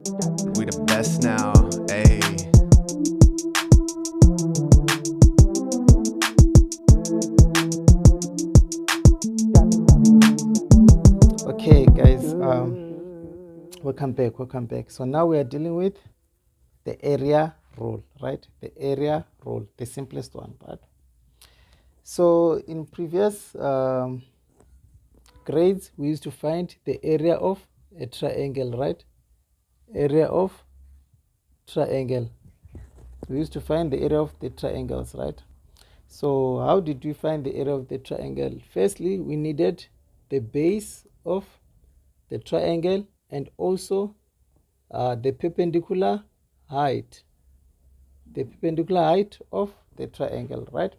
We the best now, ayy. Okay, guys, welcome back. So now we are dealing with the area rule, right? The area rule, the simplest one. But so in previous grades, we used to find the area of a triangle, right? Area of triangle. We used to find the area of the triangles, right? So how did we find the area of the triangle? Firstly, we needed the base of the triangle and also the perpendicular height of the triangle, right?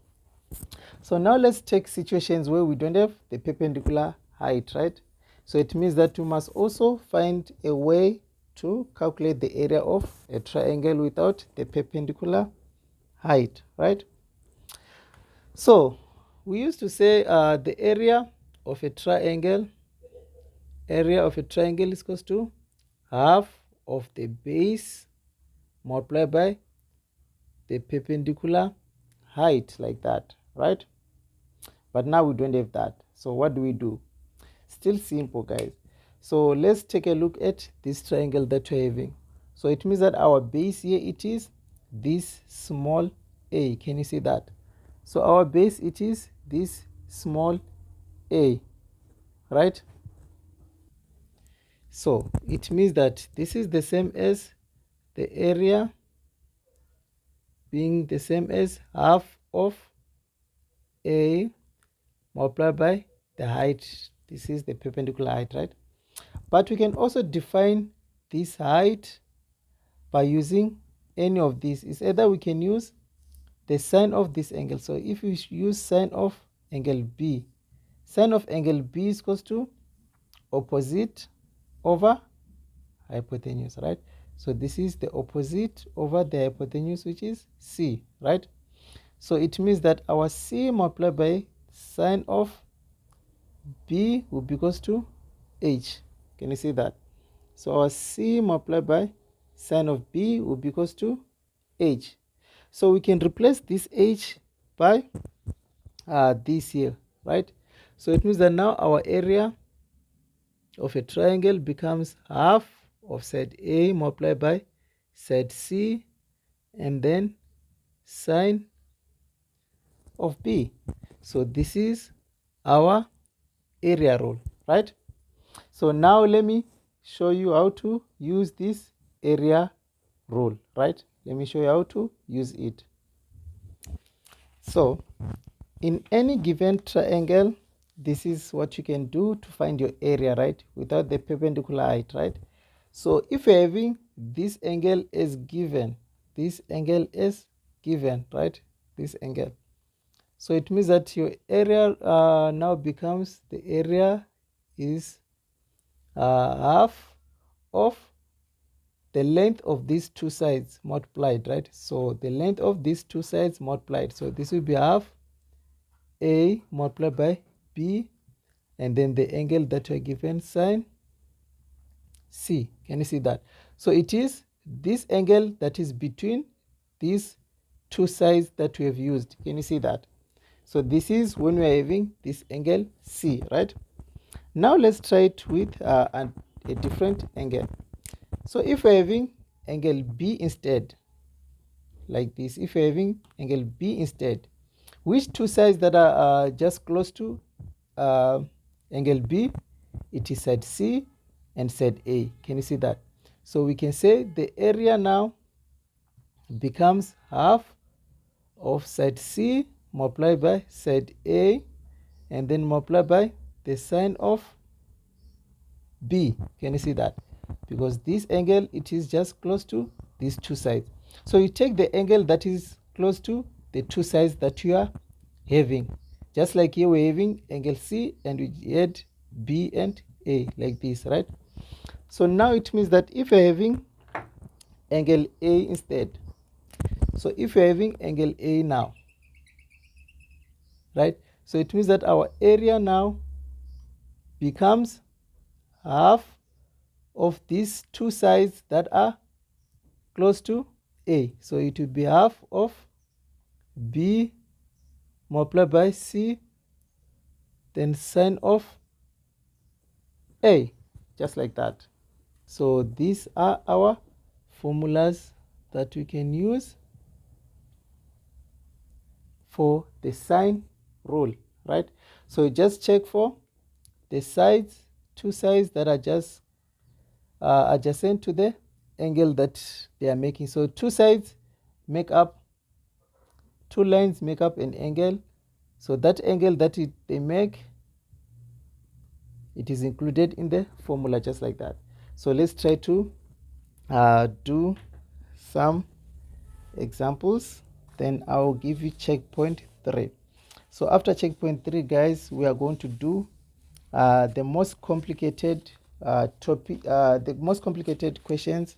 So now let's take situations where we don't have the perpendicular height, right? So it means that we must also find a way to calculate the area of a triangle without the perpendicular height, right? So we used to say the area of a triangle is equals to half of the base multiplied by the perpendicular height, like that, right? But now we don't have that. So what do? Still simple, guys. So let's take a look at this triangle that we're having. So it means that our base here, it is this small a. Can you see that? So our base, it is this small a, right? So it means that this is the same as the area being the same as half of a multiplied by the height. This is the perpendicular height, right? But we can also define this height by using any of these. It's either we can use the sine of this angle. So if we use sine of angle B, sine of angle B is equals to opposite over hypotenuse, right? So this is the opposite over the hypotenuse, which is C, right? So it means that our C multiplied by sine of B will be equals to H. Can you see that? So our C multiplied by sine of B will be equals to H. So we can replace this H by this here, right? So it means that now our area of a triangle becomes half of side A multiplied by side C and then sine of B. So this is our area rule, right? So now let me show you how to use this area rule, right? Let me show you how to use it. So in any given triangle, this is what you can do to find your area, right? Without the perpendicular height, right? So if you're having this angle is given, this angle is given, right? This angle. So it means that your area now becomes, the area is half of the length of these two sides multiplied, right? So the length of these two sides multiplied. So this will be half A multiplied by B, and then the angle that we are given, sine C. Can you see that? So it is this angle that is between these two sides that we have used. Can you see that? So this is when we are having this angle C, right? Now let's try it with a different angle. So if we're having angle B instead, like this, if we're having angle B instead, which two sides that are just close to angle B? It is side C and side A. Can you see that? So we can say the area now becomes half of side C multiplied by side A and then multiplied by the sine of B. Can you see that? Because this angle, it is just close to these two sides. So you take the angle that is close to the two sides that you are having. Just like here we're having angle C and we add B and A, like this, right? So now it means that if you're having angle A instead, so if you're having angle A now, right? So it means that our area now becomes half of these two sides that are close to A. So it will be half of B multiplied by C, then sine of A, just like that. So these are our formulas that we can use for the sine rule, right? So just check for the sides, two sides that are just adjacent to the angle that they are making. So two sides make up, two lines make up an angle. So that angle that they make, it is included in the formula, just like that. So let's try to do some examples, then I'll give you checkpoint 3. So after checkpoint 3, guys, we are going to do the most complicated topic, the most complicated questions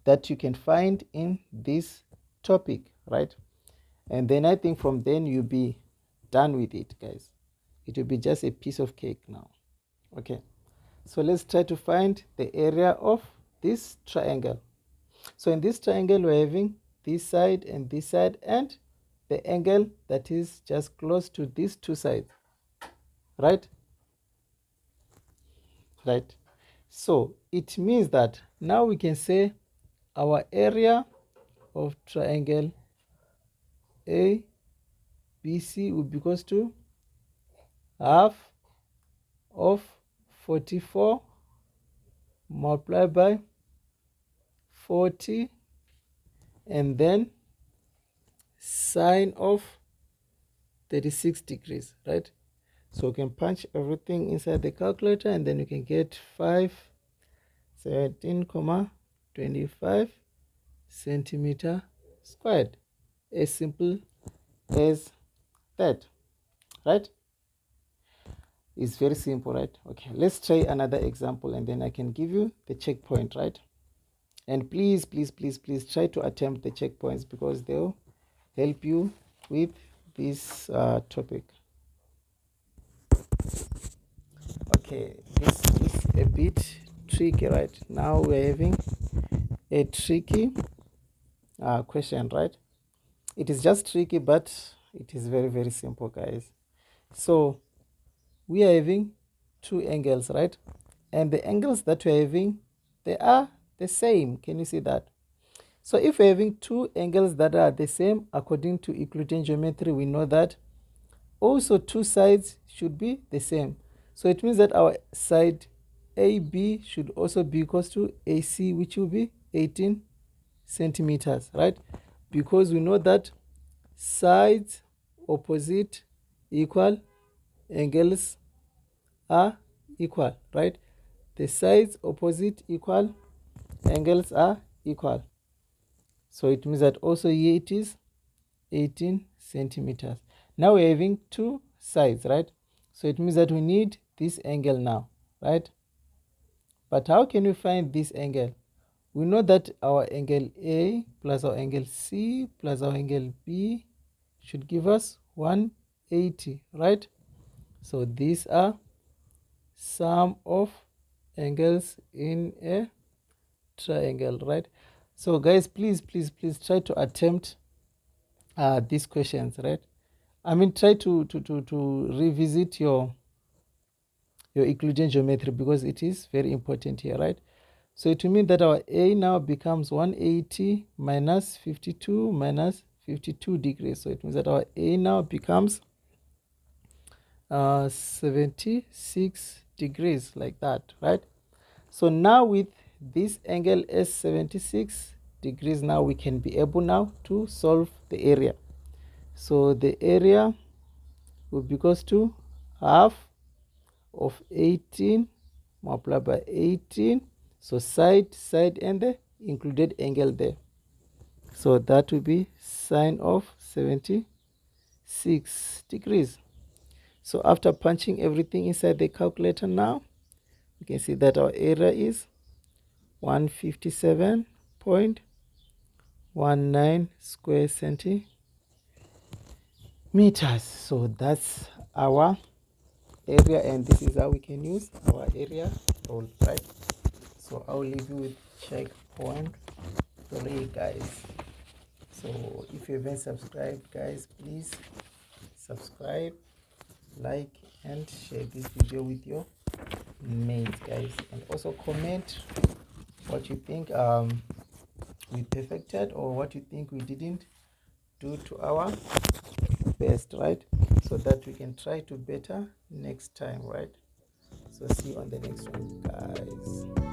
that you can find in this topic, right? And then I think from then you'll be done with it, guys. It will be just a piece of cake now. Okay, so let's try to find the area of this triangle. So in this triangle, we're having this side and the angle that is just close to these two sides, right? Right. So it means that now we can say our area of triangle ABC will be equals to half of 44 multiplied by 40 and then sine of 36 degrees, right? So you can punch everything inside the calculator and then you can get 517.25 centimeter squared. As simple as that, right? It's very simple, right? Okay, let's try another example and then I can give you the checkpoint, right? And please try to attempt the checkpoints because they'll help you with this topic. Okay, this is a bit tricky, right? Now we're having a tricky question, right? It is just tricky, but it is very simple, guys. So we are having two angles, right? And the angles that we're having, they are the same. Can you see that? So if we're having two angles that are the same according to Euclidean geometry, we know that also two sides should be the same. So it means that our side AB should also be equals to AC, which will be 18 centimeters, right? Because we know that sides opposite equal, angles are equal, right? The sides opposite equal, angles are equal. So it means that also here it is 18 centimeters. Now we're having two sides, right? So it means that we need this angle now, right? But how can we find this angle? We know that our angle A plus our angle C plus our angle B should give us 180, right? So these are sum of angles in a triangle, right? So guys, please try to attempt these questions, right? I mean, try to revisit your Euclidean geometry because it is very important here, right? So it will mean that our A now becomes 180 minus 52 minus 52 degrees. So it means that our A now becomes 76 degrees, like that, right? So now with this angle as 76 degrees, now we can be able now to solve the area. So the area will be equals to half of 18 multiplied by 18. So side and the included angle there. So that will be sine of 76 degrees. So after punching everything inside the calculator now, you can see that our area is 157.19 square centimeters. So that's our area, and this is how we can use our area rule, right? So I'll leave you with checkpoint 3, guys. So if you haven't subscribed, guys, please subscribe, like and share this video with your mates, guys, and also comment what you think we perfected or what you think we didn't do to our best, right? So that we can try to better next time, right? So see you on the next one, guys.